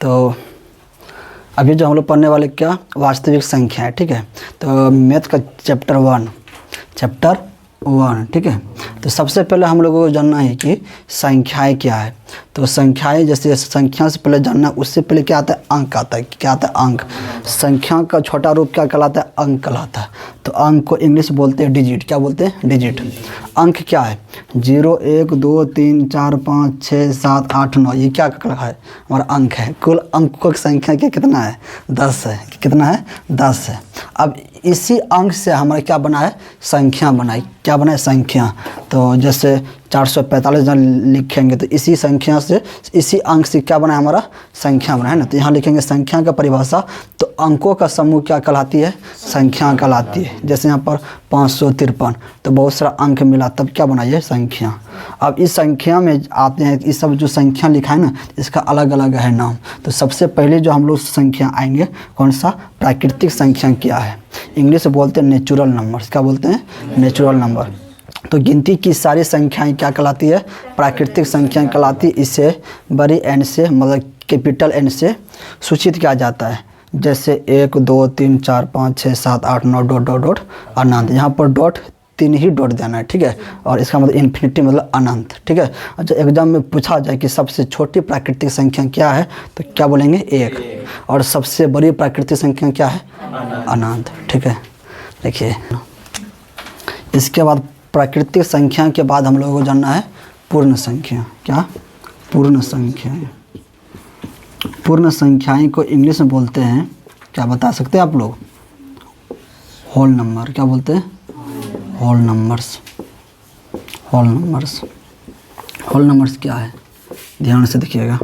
तो अभी जो हम लोग पढ़ने वाले क्या वास्तविक संख्या है, ठीक है। तो मैथ का चैप्टर 1 ठीक है। तो सबसे पहले हम लोगों को जानना है कि संख्याएं क्या है। तो संख्याएं जैसे संख्या से पहले जानना, उससे पहले क्या आता है अंक आता है। क्या आता है अंक। संख्या का छोटा रूप क्या कहलाता है अंक कहलाता है। तो अंक को इंग्लिश बोलते हैं डिजिट। क्या बोलते हैं डिजिट। अंक क्या है 0 1 2 3 4 5 6 7 8 9, ये क्या है हमारा अंक है। कुल अंकों की संख्या क्या कितना है 10 है। कितना है 10 है। अब इसी अंक से हमारा क्या बना है संख्या बनाई। क्या बना है संख्या। तो जैसे 445 जन लिखेंगे तो इसी संख्या से इसी अंक से क्या बना है हमारा संख्या बना है ना। तो यहाँ लिखेंगे संख्या का परिभाषा, तो अंकों का समूह क्या कहलाती है संख्या कहलाती है। जैसे यहाँ पर 553 तो बहुत सारा अंक मिला तब क्या बना ये संख्या। अब इस संख्या में आते हैं, इस सब जो संख्या लिखा है ना इसका अलग अलग है नाम। तो सबसे पहले जो हम लोग संख्या आएंगे कौन सा प्राकृतिक संख्या क्या है, इंग्लिश बोलते हैं नेचुरल नंबर्स। क्या बोलते हैं नेचुरल नंबर। तो गिनती की सारी संख्याएं क्या कहलाती है प्राकृतिक संख्याएं कहलाती है। इसे बड़ी एन से मतलब कैपिटल एन से सूचित किया जाता है। जैसे 1 2 3 4 5 6 7 8 9 डॉट डॉट डॉट अनंत। यहाँ पर डॉट 3 ही डॉट देना है, ठीक है। और इसका मतलब इन्फिनिटी मतलब अनंत, ठीक है। अच्छा एग्जाम में पूछा जाए कि सबसे छोटी प्राकृतिक संख्या क्या है तो क्या बोलेंगे 1, और सबसे बड़ी प्राकृतिक संख्या क्या है अनंत, ठीक है। देखिए इसके बाद प्राकृतिक संख्या के बाद हम लोगों को जानना है पूर्ण संख्या। क्या पूर्ण संख्याएं। पूर्ण संख्याएं को इंग्लिश में बोलते हैं, क्या बता सकते हैं आप लोग होल नंबर। क्या बोलते हैं whole numbers. Whole numbers. Whole numbers क्या है ध्यान से देखिएगा।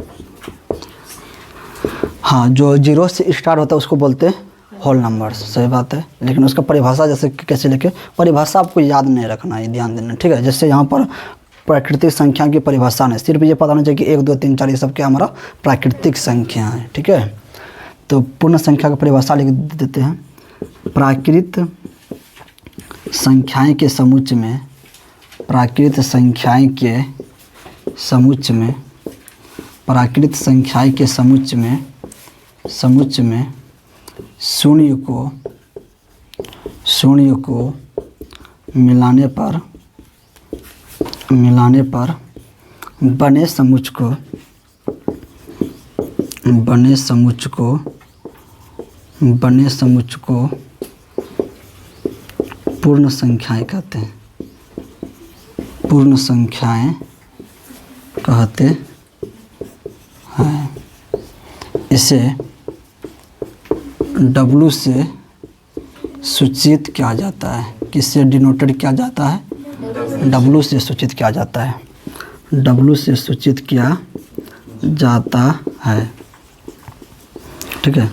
हाँ जो 0 से स्टार्ट होता है उसको बोलते हैं होल नंबर्स, सही बात है। लेकिन उसका परिभाषा जैसे कैसे लिखे, परिभाषा आपको याद नहीं रखना है, ध्यान देना, ठीक है। जैसे यहाँ पर प्राकृतिक संख्या की परिभाषा नहीं, सिर्फ ये पता होना चाहिए कि 1 2 3 4 ये सब क्या हमारा प्राकृतिक संख्या है, ठीक है। तो पूर्ण संख्या का परिभाषा लिख देते हैं। प्राकृत संख्याएं के समुच्चय में, प्राकृत संख्याएं के समुच्चय में, प्राकृत संख्याएं के समुच्चय में शून्य को मिलाने पर बने समुच्चय को पूर्ण संख्याएं कहते हैं। पूर्ण संख्याएं कहते हैं। इसे W से सूचित किया जाता है। किससे डिनोटेड किया जाता है W से सूचित किया जाता है। W से सूचित किया जाता है, ठीक है।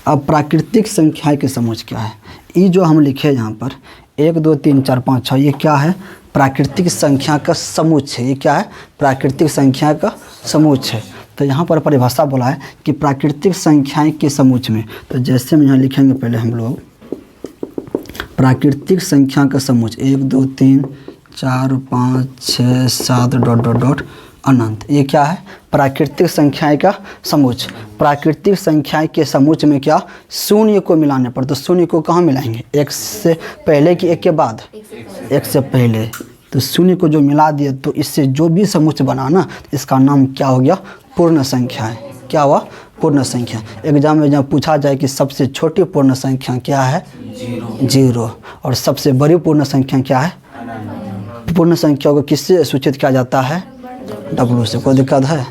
अब प्राकृतिक संख्या के समूह क्या है, ये जो हम लिखे यहाँ पर 1 2 3 4 5 6 ये क्या है प्राकृतिक संख्या का समूह है। ये क्या है प्राकृतिक संख्या का समूह है। तो यहाँ पर परिभाषा बोला है कि प्राकृतिक संख्याएं के समूह में, तो जैसे हम यहाँ लिखेंगे पहले हम लोग प्राकृतिक संख्या का समूह 1 2 3 4 5 6 7 डॉट डॉट डॉट अनंत। ये क्या है प्राकृतिक संख्याएं का समूह। प्राकृतिक संख्याएं के समूह में क्या शून्य को मिलाने पर, तो शून्य को कहाँ मिलाएंगे एक से पहले कि एक के बाद, एक से पहले। तो शून्य को जो मिला दिए तो इससे जो भी समूह बना ना इसका नाम क्या हो गया पूर्ण संख्या है। क्या हुआ पूर्ण संख्या। एग्जाम में जब पूछा जाए कि सबसे छोटी पूर्ण संख्या क्या है 0, और सबसे बड़ी पूर्ण संख्या क्या है, पूर्ण संख्या को किससे सूचित किया जाता है W से। कोई दिक्कत है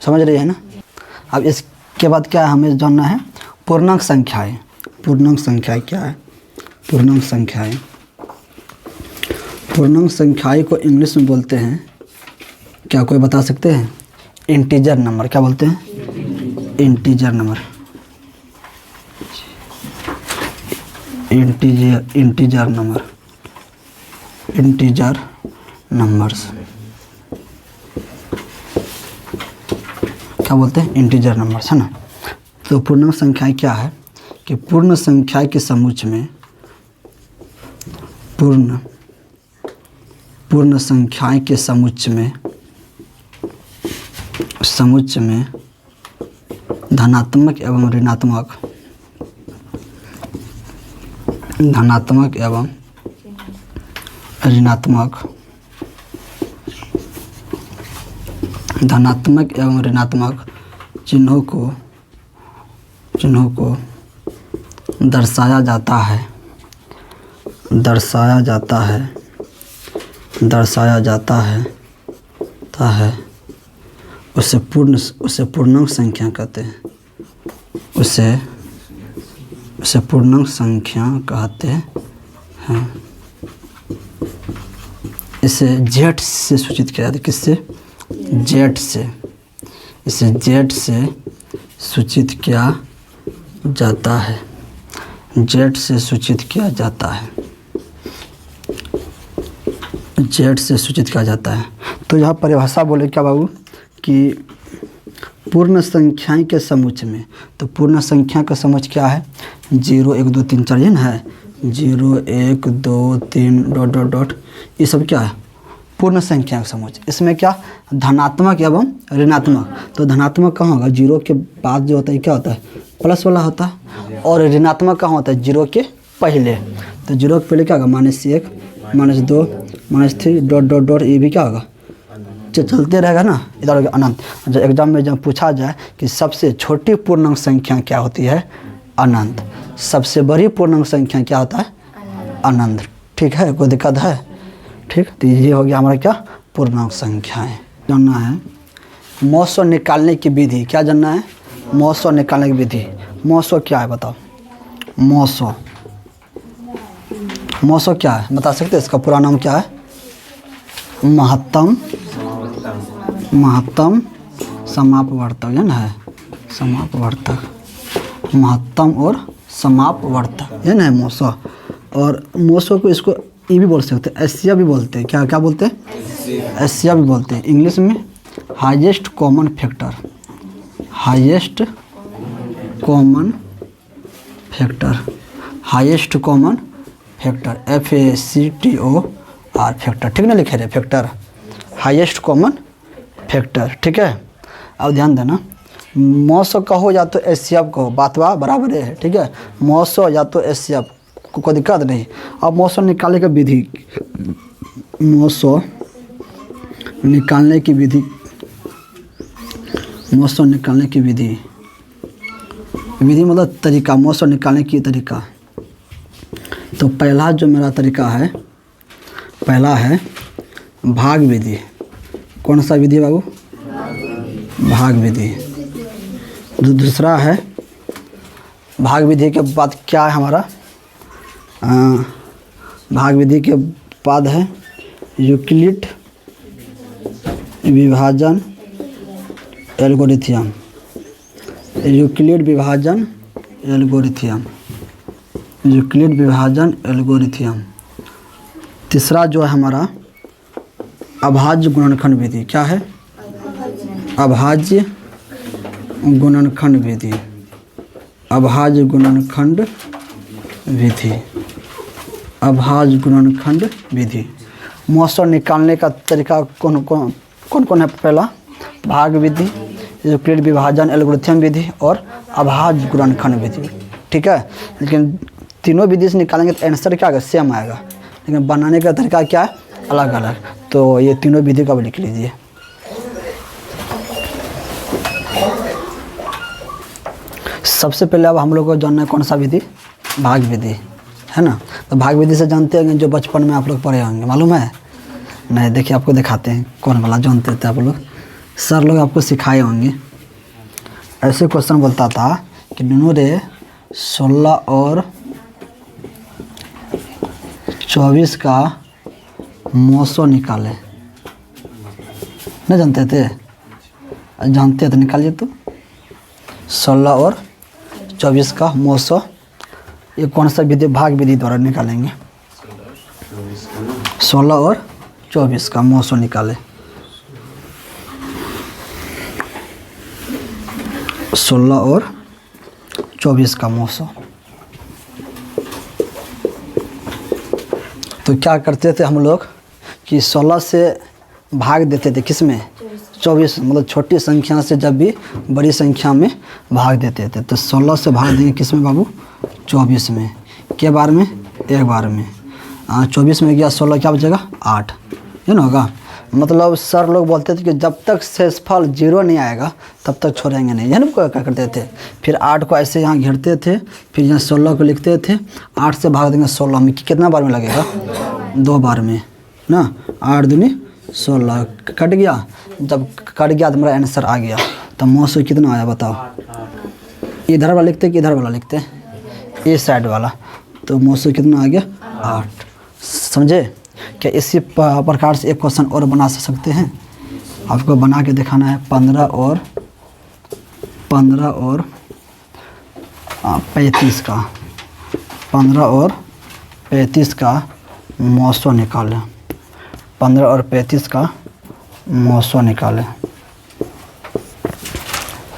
समझ रही है ना। अब इसके बाद क्या है हमें जानना है पूर्णांक संख्याएं। पूर्णांक संख्याएं क्या है पूर्णांक संख्याएं। पूर्णांक संख्याएं को इंग्लिश में बोलते हैं, क्या कोई बता सकते हैं इंटीजर नंबर। क्या बोलते हैं integer number. Integer number. Integer numbers क्या बोलते हैं इंटीजर नंबर्स, है ना। तो पूर्णांक संख्याएं क्या है कि पूर्ण संख्या के समूह में पूर्ण संख्याएं के समूह में धनात्मक एवं ऋणात्मक, धनात्मक एवं ऋणात्मक, धनात्मक एवं ऋणात्मक चिन्हों को दर्शाया जाता है, दर्शाया जाता है, दर्शाया जाता है उसे पूर्णांक संख्या कहते हैं, उसे पूर्णांक संख्या कहते हैं। इसे जेड से सूचित किया जाता है। किससे? जेड से। इसे जेड से सूचित किया जाता है, जेड से सूचित किया जाता है, जेड से सूचित किया जाता है। तो यहाँ परिभाषा बोले क्या बाबू कि पूर्ण संख्याएं के समुच्चय में, तो पूर्ण संख्या का समुच्चय क्या है? 0 1 2 3 4 ये ना है, 0 1 2 3 डॉट डॉट डॉट, ये सब क्या है? पूर्ण संख्या का समुच्चय। इसमें क्या? धनात्मक एवं ऋणात्मक। तो धनात्मक कहाँ होगा? 0 के बाद जो होता है क्या होता है? प्लस वाला होता है। और ऋणात्मक कहाँ होता है? 0 के पहले। तो 0 के पहले क्या होगा? -1 -2 -3 डॉट डॉट डॉट, ये भी क्या होगा? चलते रहेगा ना, इधर अनंत। जब एग्जाम में जब पूछा जाए कि सबसे छोटी पूर्णांक संख्या क्या होती है? अनंत। सबसे बड़ी पूर्णांक संख्या क्या होता है? अनंत। ठीक है, कोई दिक्कत है? ठीक, तो ये हो गया हमारा क्या? पूर्णांक संख्याएं। जानना है मौसो निकालने की विधि। क्या जानना है? मौसो निकालने की विधि। मौसो क्या है बताओ? मौसो, मौसो क्या है बता सकते हैं? इसका पूरा नाम क्या है? महत्तम, महत्तम समापवर्तक है ना, है समापवर्तक, महत्तम और समापवर्तक है ना मौसो। और मौसो को इसको ये भी बोल सकते हैं, एशिया भी बोलते हैं। क्या क्या बोलते हैं? एशिया भी बोलते हैं। इंग्लिश में highest common factor, highest common factor, highest common factor, FACTOR factor. ठीक ना लिखे रहे? Factor, highest common factor. ठीक है, अब ध्यान देना, मौसो कहो या तो एशिया कहो, बात बराबर है। ठीक है, मौसो या तो एशिया, कोई दिक्कत नहीं। अब मौसो निकालने की विधि, मौसो निकालने की विधि, मौसो निकालने की विधि, विधि मतलब तरीका, मौसो निकालने की तरीका। तो पहला जो मेरा तरीका है, पहला है भाग विधि। कौन सा विधि बाबू? भाग विधि। दूसरा है भाग विधि के बाद क्या है हमारा? भाग विधि के बाद है यूक्लिड विभाजन एल्गोरिथम, यूक्लिड विभाजन एल्गोरिथम, यूक्लिड विभाजन एल्गोरिथम। तीसरा जो है हमारा अभाज्य गुणनखंड विधि। क्या है? अभाज्य गुणनखंड विधि, अभाज्य गुणनखंड विधि, अभाज्य गुणनखंड विधि। मौसो निकालने का तरीका कौन कौन है? पहला भाग विधि, यूक्लिड विभाजन एल्गोरिथम विधि और अभाज्य गुणनखंड विधि। ठीक है, लेकिन तीनों विधि से निकालेंगे तो आंसर क्या आएगा? सेम आएगा, लेकिन बनाने का तरीका क्या है? अलग अलग। तो ये तीनों विधि का भी लिख लीजिए। सबसे पहले अब हम लोग को जानना है कौन सा विधि? भाग विधि, है ना। तो भाग विधि से जानते हैं जो बचपन में आप लोग पढ़े होंगे, मालूम है? नहीं, देखिए आपको दिखाते हैं कौन वाला जानते थे आप लोग, सर लोग आपको सिखाए होंगे। ऐसे क्वेश्चन बोलता था कि नूनू रे 16 और 24 का मौसो निकाले। नहीं जानते थे? जानते तो निकालिए। तो 16 और 24 का मौसो, ये कौन सा विधि? भाग विधि द्वारा निकालेंगे। 16 और 24 का मौसो निकाले। 16 और 24 का मौसो। तो क्या करते थे हम लोग कि 16 से भाग देते थे, किस में? 24 मतलब छोटी संख्या से जब भी बड़ी संख्या में भाग देते थे तो 16 से भाग देंगे किस में बाबू 24 में, के बार में एक बार में। 24 में गया 16 क्या बचेगा 8, है ना होगा। मतलब सर लोग बोलते थे कि जब तक शेषफल 0 नहीं आएगा तब तक छोड़ेंगे नहीं, है ना क्या करते थे। फिर 8 को ऐसे यहाँ घेरते थे, फिर यहाँ 16 को लिखते थे, 8 से भाग देंगे 16 में, कितना बार में लगेगा 2 बार में ना। 8 दूनी 16 कट गया, जब कट गया तो मेरा आंसर आ गया। तो 900 कितना आया बताओ, इधर वाला लिखते कि इधर वाला लिखते, इस साइड वाला। तो 900 कितना आ गया 8, समझे। क्या इसी प्रकार से एक क्वेश्चन और बना सकते हैं, आपको बना के दिखाना है। 15 और 35 का 15 और 35 का 900 निकालें। 15 और 35 का 900 निकालें।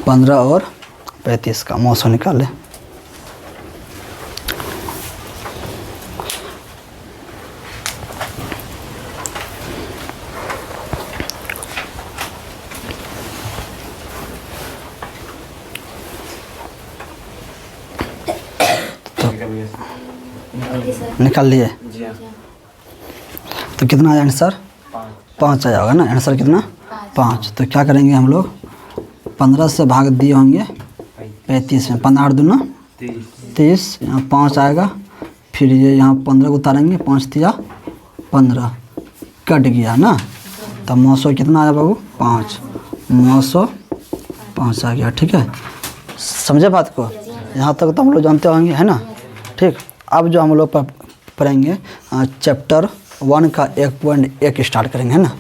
15 और 35 का 900 निकालें। निकाल लिए तो कितना आया आंसर 5 आया होगा ना। आंसर कितना 5। तो क्या करेंगे हम लोग 15 से भाग दिए होंगे 35 में, 15 8 दूना 30, यहाँ 5 आएगा। फिर ये यहाँ 15 को उतारेंगे, 5 दिया 15 कट गया ना। तो 900 कितना आया बाबू 5, 905 आ गया। ठीक है, समझे बात को। यहाँ तक तो हम लोग जानते होंगे, है ना। ठीक, अब जो हम लोग पढ़ेंगे चैप्टर 1 का 1.1 स्टार्ट करेंगे, है ना।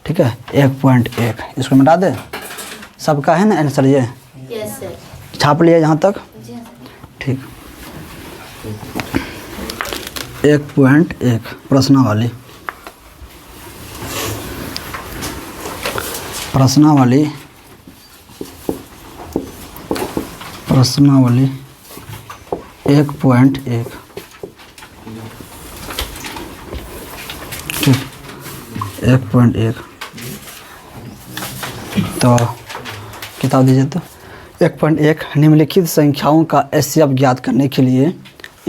ठीक है, 1.1 इसको मिटा दे, सबका है ना आंसर ये। Yes sir. छाप लिया यहाँ तक। ठीक, 1.1 प्रश्नावली। प्रश्नावली 1.1। ठीक, 1.1 तो किताब दीजिए। तो 1.1 निम्नलिखित संख्याओं का एचसीएफ ज्ञात करने के लिए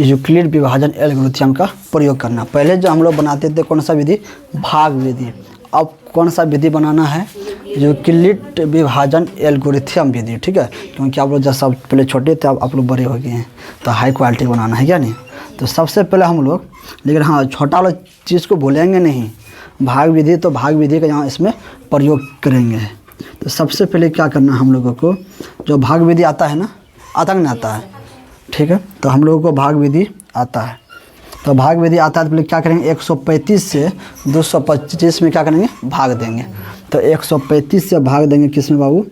यूक्लिड विभाजन एल्गोरिथम का प्रयोग करना। पहले जो हम लोग बनाते थे कौन सा विधि, भाग विधि। अब कौन सा विधि बनाना है, यूक्लिड विभाजन एल्गोरिथम विधि। ठीक है, क्योंकि आप लोग जब सब पहले छोटे थे, अब आप लोग बड़े हो गए हैं, तो हाई क्वालिटी बनाना है क्या नहीं। तो सबसे पहले हम लोग, लेकिन हाँ छोटा वाला चीज़ को भूलेंगे नहीं, भाग विधि। तो भाग विधि का यहाँ इसमें प्रयोग करेंगे। तो सबसे पहले क्या करना है हम लोगों को, जो भाग विधि आता है ना, आता नहीं आता है। ठीक है, तो हम लोगों को भाग विधि आता है। तो भाग विधि आता है तो पहले क्या करेंगे, 135 से 225 में क्या करेंगे, भाग देंगे। तो 135 से भाग देंगे किस में बाबू,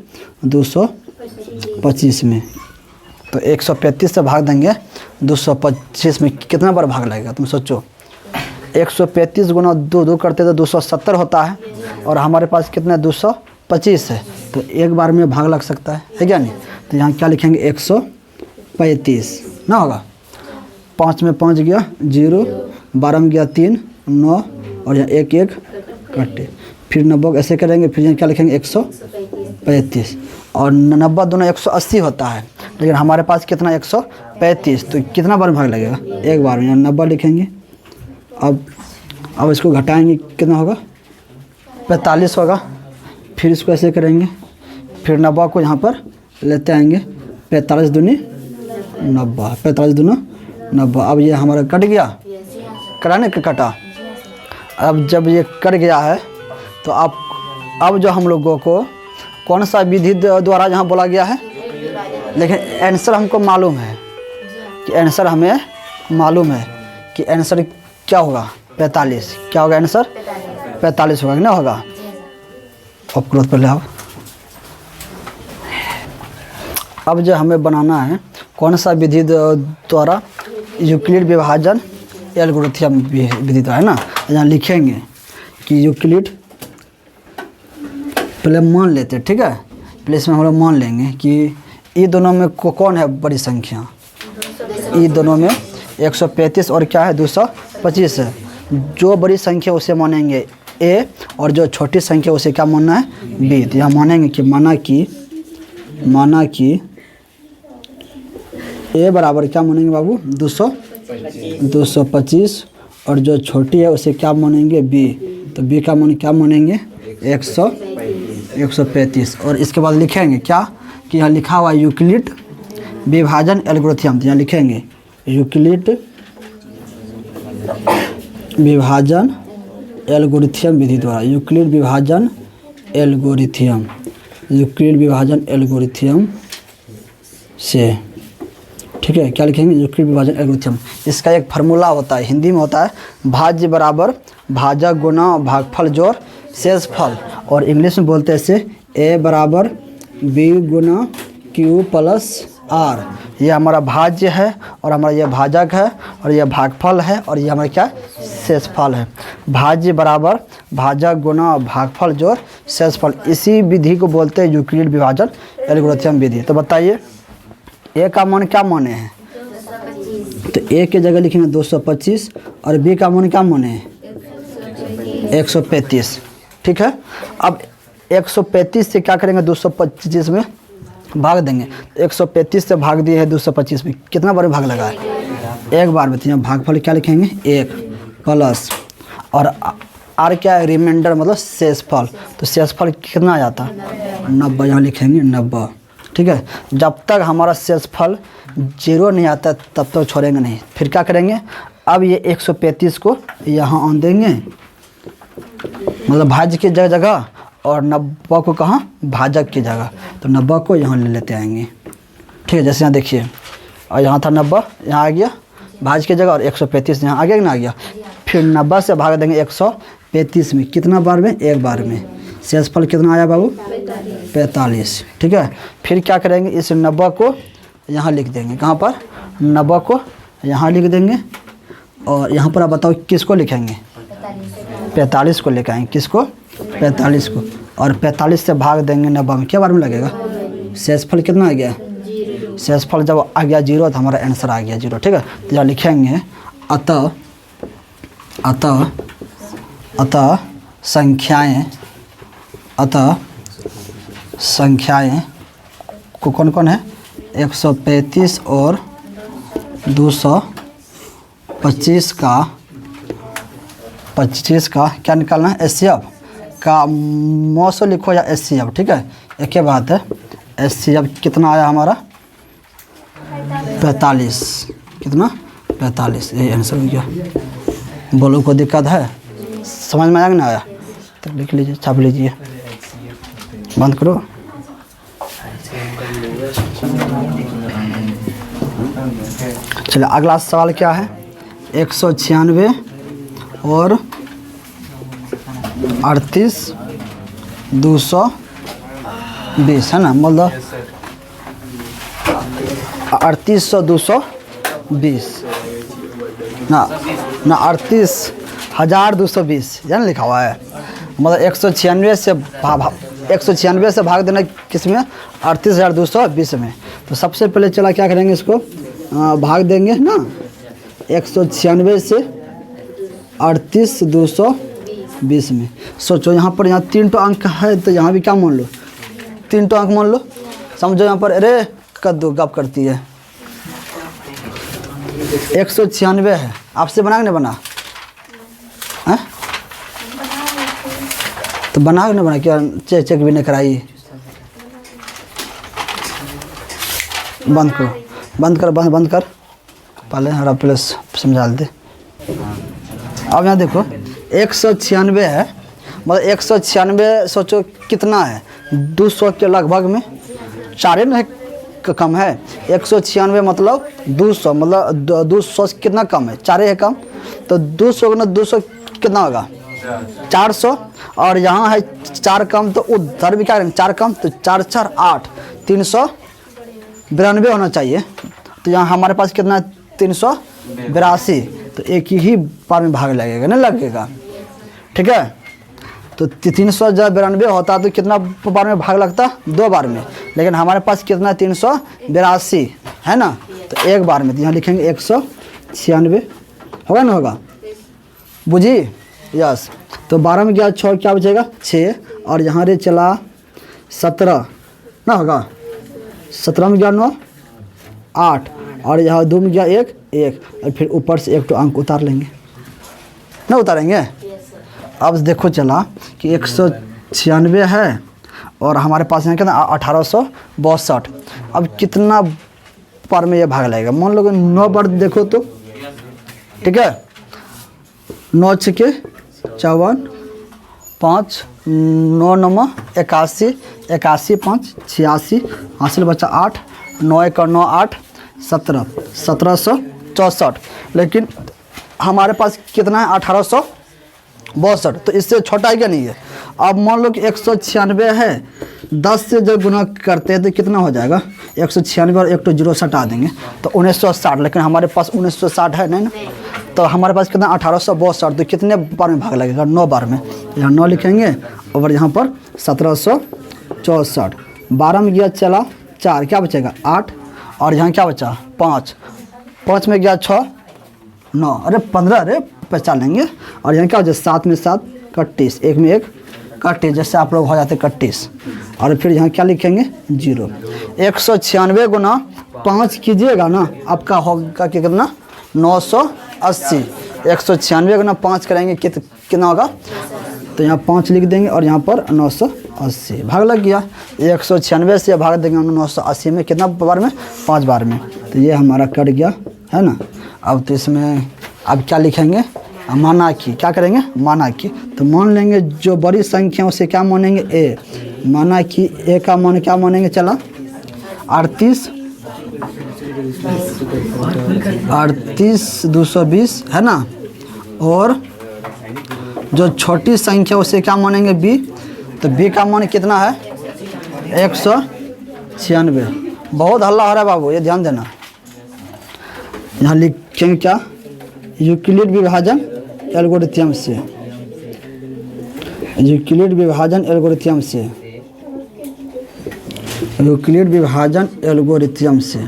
225 में। तो 135 से भाग देंगे 225 में, कितना बार भाग लगेगा तुम सोचो। 135 गुना 2 करते तो 270 होता है, और हमारे पास कितना 225 है। तो एक बार में भाग लग सकता है क्या नहीं। तो यहाँ क्या लिखेंगे 135 ना होगा। 5 में 5 गया 0, 12 में गया 3, 9, और यहाँ 1 1 कटे। फिर 90 ऐसे करेंगे, फिर यहाँ क्या लिखेंगे 135, और 90 दोनों 180 होता है, लेकिन हमारे पास कितना 135। तो कितना बार भाग लगेगा, एक बार में। यहाँ 90 लिखेंगे। अब इसको घटाएंगे, कितना होगा 45 होगा। फिर इसको ऐसे करेंगे, फिर 90 को यहाँ पर लेते आएंगे, 45 दूनी 90, 45 दूना 90। अब ये हमारा कट गया, कराने का कटा। अब जब ये कट गया है तो अब जो हम लोगों को कौन सा विधि द्वारा यहाँ बोला गया है, लेकिन आंसर हमको मालूम है कि आंसर हमें मालूम है कि आंसर क्या होगा 45। क्या होगा आंसर 45 होगा कि ना होगा। अब क्रोध पहले अब जो हमें बनाना है कौन सा विधि द्वारा, यूक्लिड विभाजन एल्गोरिथम विधि द्वारा, है ना। यहाँ लिखेंगे कि यूक्लिड, पहले मान लेते, ठीक है। पहले इसमें हम लोग मान लेंगे कि ये दोनों में कौन है बड़ी संख्या, ये दोनों में 135 और क्या है 225 है। जो बड़ी संख्या उसे मानेंगे ए और जो छोटी संख्या उसे क्या मानना है बी। तो यहाँ मानेंगे कि माना कि ए बराबर क्या मानेंगे बाबू 225 और जो छोटी है उसे क्या मानेंगे बी। तो बी का मान क्या मानेंगे 135 और इसके बाद लिखेंगे क्या कि यहाँ लिखा हुआ यूक्लिड विभाजन एल्गोरिथम। तो यहाँ लिखेंगे यूक्लिड विभाजन एल्गोरिथम विधि द्वारा यूक्लिड विभाजन एल्गोरिथम से, ठीक है। क्या लिखेंगे यूक्लिड विभाजन एल्गोरिथम। इसका एक फार्मूला होता है, हिंदी में होता है भाज्य बराबर भाजक गुना भागफल जोड़ शेषफल, और इंग्लिश में बोलते हैं इसे ए बराबर बी गुना क्यू प्लस आर। ये हमारा भाज्य है और हमारा ये भाजक है और ये भागफल है और ये हमारा क्या शेषफल है। भाज्य बराबर भाजक गुना भागफल जोड़ शेषफल, इसी विधि को बोलते हैं यूक्लिड विभाजन एल्गोरिथम विधि। तो बताइए ए का मान क्या माने हैं, तो ए के जगह लिखेंगे 225 और बी का मान क्या माने हैं 135, ठीक है। अब 135 से क्या करेंगे 225 में भाग देंगे। 135 से भाग दिए है 225 में, कितना बार में भाग लगा है एक बार में। तो यहाँ भागफल क्या लिखेंगे 1 प्लस और आर क्या है रिमाइंडर मतलब शेषफल। तो शेषफल कितना आ जाता 90, यहाँ लिखेंगे 90, ठीक है। जब तक हमारा शेषफल 0 नहीं आता तब तक छोड़ेंगे नहीं। फिर क्या करेंगे अब ये 135 को यहाँ आन देंगे मतलब भाज्य की जगह और 90 को कहाँ भाजक की जगह। तो 90 को यहाँ ले लेते आएंगे, ठीक है। जैसे यहाँ देखिए और यहाँ था 90 यहाँ आ गया भाज्य की जगह और 135 यहाँ आ गया ना आ गया। फिर 90 से भाग देंगे 135 में, कितना बार में एक बार में। शेषफल कितना आया बाबू 45, ठीक है। फिर क्या करेंगे इस 90 को यहाँ लिख देंगे, कहाँ पर 90 को यहाँ लिख देंगे और यहाँ पर आप बताओ किसको लिखेंगे 45 को लेकर आएंगे, किसको 45 को, और 45 से भाग देंगे 90 में, क्या बार में लगेगा शेषफल कितना आ गया शेषफल जब आ गया 0 तो हमारा आंसर आ गया 0, ठीक है। तो यहाँ लिखेंगे अतः संख्याएं को कौन है 135 और 225 का क्या निकालना है HCF का मौसो लिखो या HCF, ठीक है एक ही बात है। HCF कितना आया हमारा 45, कितना 45, यही आंसर हो गया। बोलो को दिक्कत है समझ में आया कि ना आया तो लिख लीजिए छाप लीजिए, बंद करो। चलिए अगला सवाल क्या है 196 और 38 220 है ना, मतलब 3800 220 ना 38,220 यानी लिखा हुआ है। मतलब 196 से भाग देना किस में 38,220 में। तो सबसे पहले चला क्या करेंगे इसको भाग देंगे ना 196 से 38,220 में। सोचो यहाँ पर 3 तो अंक है तो यहाँ भी क्या मान लो 3 तो अंक मान लो, समझो यहाँ पर अरे कद्दू गप करती है 196 है, आपसे बना के नहीं बना है तो बना के नहीं बना क्या चेक भी नहीं कराई। बंद कर पहले हरा प्लस समझा दे। अब यहाँ देखो 196 है, मतलब 196 सोचो कितना है 200 के लगभग में, 4 में कम है 196 मतलब 200, मतलब 200 से कितना कम है 4 है कम, तो 200 ना 200 कितना होगा 400 और यहाँ है 4 कम तो उधर भी क्या करेंगे 4 कम तो 4 4 8 392 होना चाहिए। तो यहाँ हमारे पास कितना है 382, तो एक ही बार में भाग लगेगा नहीं लगेगा, ठीक है। तो 392 होता तो कितना बार में भाग लगता 2 बार में, लेकिन हमारे पास कितना 382 है ना, तो एक बार में। तो यहाँ लिखेंगे 196 होगा ना होगा बुझी यस। तो 12 में गया 6 क्या बचेगा 6, और यहाँ रे चला 17 ना होगा, 17 में गया 9 8, और यहाँ 2 में गया 1 1, और फिर ऊपर से एक तो अंक उतार लेंगे ना, उतारेंगे। अब देखो चला कि 196 है और हमारे पास यहाँ कितना 1862। अब कितना बार में ये भाग लगेगा, मान लो 9 बार देखो तो, ठीक है, 9 छके 54, 5 9 9 81, 81 5 86, हासिल बचा 8, 9 1 9 8 17, 1764। लेकिन हमारे पास कितना है 1862, तो इससे छोटा है क्या नहीं है। अब मान लो कि 196 है, 10 से जब गुना करते हैं तो कितना हो जाएगा 196 और 1 तो 0 सटा देंगे तो 1960, लेकिन हमारे पास 1960 है नहीं ना, तो हमारे पास कितना 1862, तो कितने बार में भाग लगेगा 9 बार में। यहाँ 9 लिखेंगे और यहाँ पर 1764। 12 में गया चला 4, क्या बचेगा 8, और यहाँ क्या बचा 5, 5 में गया 6 9, अरे 15, अरे 50 लेंगे, और यहाँ क्या हो जाए 7 में 7 31, 1 में 1 31, जैसे आप लोग हो जाते 31, और फिर यहाँ क्या लिखेंगे 0। 196 गुना 5 कीजिएगा ना, आपका होगा कि कितना 980। 196 गुना 5 करेंगे कितना होगा, तो यहाँ 5 लिख देंगे और यहाँ पर 980, भाग लग गया। 196 से भाग देंगे 980 में, कितना बार में 5 बार में, तो ये हमारा कट गया है ना। अब तो इसमें अब क्या लिखेंगे, माना कि क्या करेंगे, माना कि, तो मान लेंगे जो बड़ी संख्या उसे क्या मानेंगे ए, माना कि ए का मान क्या मानेंगे, चला 38 220 है ना, और जो छोटी संख्या उसे क्या मानेंगे बी, तो बी का मान कितना है 196। बहुत हल्ला हो रहा है बाबू, ये ध्यान देना। यहाँ लिखेंगे क्या, यूक्लिड विभाजन एल्गोरिथम से, यूक्लिड विभाजन एल्गोरिथम से, यूक्लिड विभाजन एल्गोरिथम से,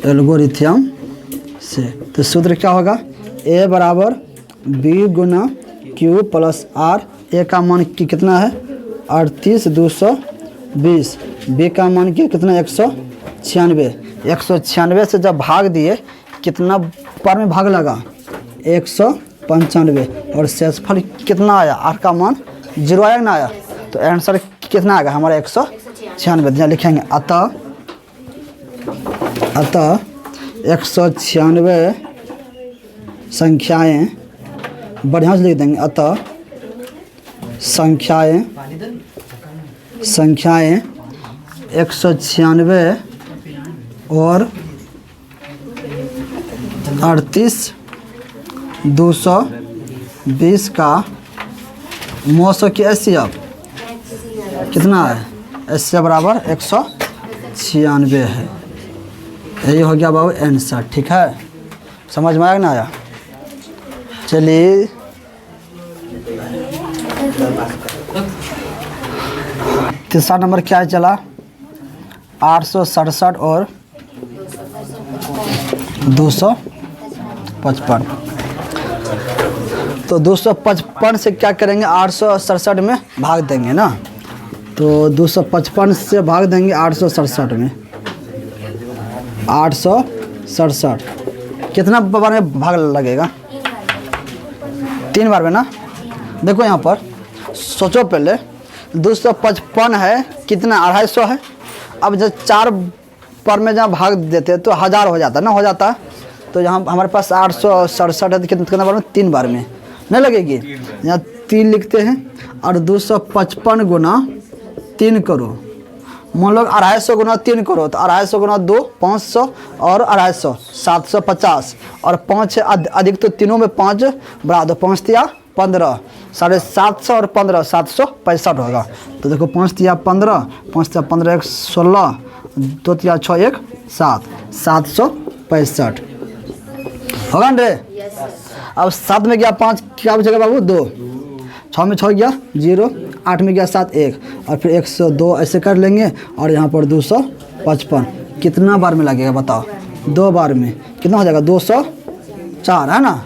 एल्गोरिथम से। तो सूत्र क्या होगा, ए बराबर बी गुना क्यू प्लस आर। ए का मान कितना है 38 220, बी का मान कितना 196। 196 से जब भाग दिए कितना बार में भाग लगा 195, और शेषफल कितना आया, आर का मान 0 आया ना आया, तो आंसर कितना आएगा हमारा 196। यहाँ लिखेंगे अतः 196 संख्याएं, बढ़िया से लिख देंगे, अतः संख्याएं 196 और 38 220 का मौसम की एचसीएफ कितना है, एचसीएफ बराबर 196 है। यही हो गया बाबू आंसर, ठीक है, समझ में आया ना आया। चलिए तीसरा नंबर क्या है चला 867 और 255। तो 255 से क्या करेंगे 867 में भाग देंगे ना, तो 255 से भाग देंगे 867 में, 867 कितना बार में भाग लगेगा 3 बार में ना। देखो यहाँ पर सोचो पहले 255 है कितना 250 है, अब जब 4 बार में जहाँ भाग देते तो 1000 हो जाता ना, हो जाता, तो यहाँ हमारे पास 867 है तो कितना बार में 3 बार में नहीं लगेगी। यहाँ 3 लिखते हैं और 255 गुना 3 करो, मान लो 250 गुना 3 करो, तो 250 गुना 2 500 और 250 750, और 5 अधिक तो तीनों में 5 बढ़ा दो, 5 तिया 15, 750 और 15 765 होगा। तो देखो 5 तिया 15, 5 तिया 15 1 16, 2 तिया 6 1 7, 765 होगा ना रे। अब 7 में गया 5 क्या बचेगा बाबू 2, 6 में 6 गया 0, 8 में गया 7 1, और फिर 102 ऐसे कर लेंगे, और यहाँ पर 255 कितना बार में लगेगा बताओ, 2 बार में कितना हो जाएगा 204 है ना,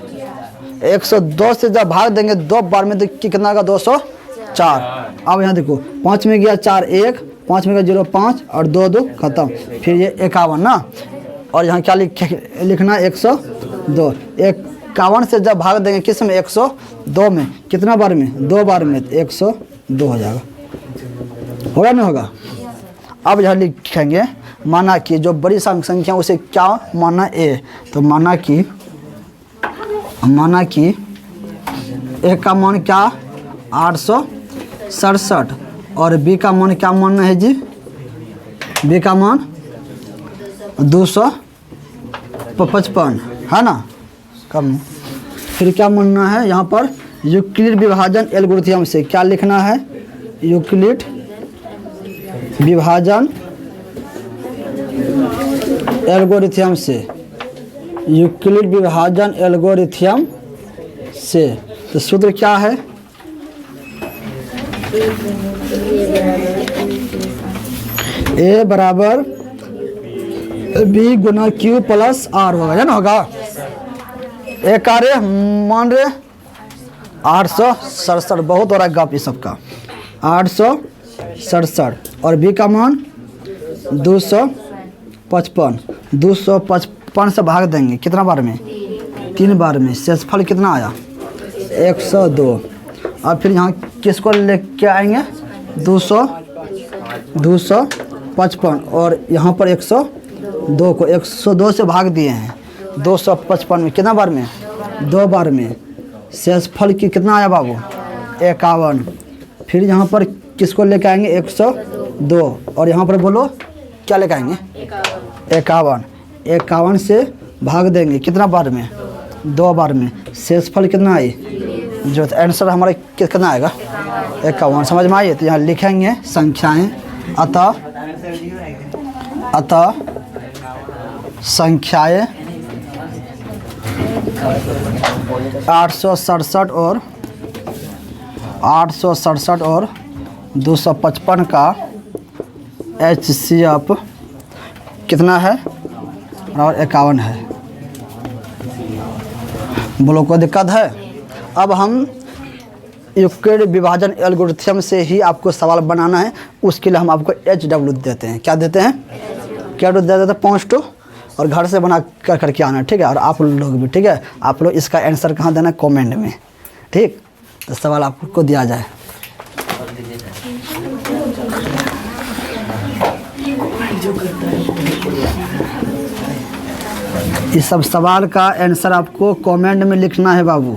102 से जब भाग देंगे 2 बार में तो कितना होगा 204। अब यहाँ देखो 5 में गया 4 1, 5 में गया 0 5 और 2 2 खत्म, फिर ये 51 ना, और यहाँ क्या लिखना 102। 51 से जब भाग देंगे किस में 102 में, कितना बार में 2 बार में, 102 हो जाएगा, होगा नहीं होगा। अब यहाँ लिखेंगे माना कि जो बड़ी संख्या उसे क्या माना ए, तो माना कि ए का मान क्या 867 और बी का मान क्या मानना है जी, बी का मान 255 है ना कम। फिर क्या मानना है यहाँ पर यूक्लिड विभाजन एल्गोरिथम से, क्या लिखना है यूक्लिड विभाजन एल्गोरिथम से, यूक्लिड विभाजन एल्गोरिथम से। तो सूत्र क्या है ए बराबर बी गुना क्यू प्लस आर होगा, है ना होगा। ए कार्य मान रहे 867, बहुत हो रहा है गप इस सबका, 867 और बी का मान 255। 255 से भाग देंगे कितना बार में 3 बार में, शेषफल कितना आया 102। अब फिर यहाँ किसको लेके आएंगे 255 और यहाँ पर 102 को 102 से भाग दिए हैं 255 में, कितना बार में 2 बार में, शेषफल की कितना आया बाबू 51। फिर यहाँ पर किसको लेके आएंगे 102 और यहाँ पर बोलो क्या लेके आएंगे 51। 51 से भाग देंगे कितना बार में 2 बार में, शेषफल कितना आई, जो आंसर हमारा कितना आएगा 51। समझ में आइए। तो यहाँ लिखेंगे संख्याएं, अतः संख्याएं 867 और 255 का HCF कितना है और 51 है। बोलो कोई दिक्कत है। अब हम यूक्लिड विभाजन एल्गोरिथम से ही आपको सवाल बनाना है, उसके लिए हम आपको HW देते हैं। क्या देते हैं, क्या दे देते हैं 5 टू, और घर से बना करके आना, ठीक है। और आप लोग भी, ठीक है, आप लोग इसका आंसर कहाँ देना है कमेंट में, ठीक। तो सवाल आपको दिया जाए। इस सब सवाल का आंसर आपको कमेंट में लिखना है बाबू।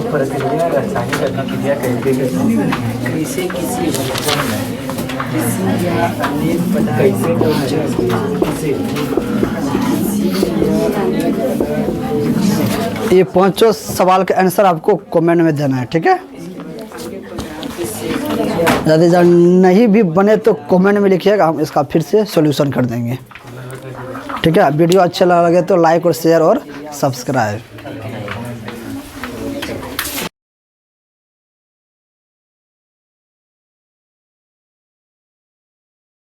प्रक्रिया रासायनिक अभिक्रिया कहते हैं। कैसे किसी ये 5 सवाल का आंसर आपको कमेंट में देना है, ठीक है। यदि नहीं भी बने तो कमेंट में लिखिएगा, हम इसका फिर से सॉल्यूशन कर देंगे, ठीक है। वीडियो अच्छा लगे तो लाइक और शेयर और सब्सक्राइब।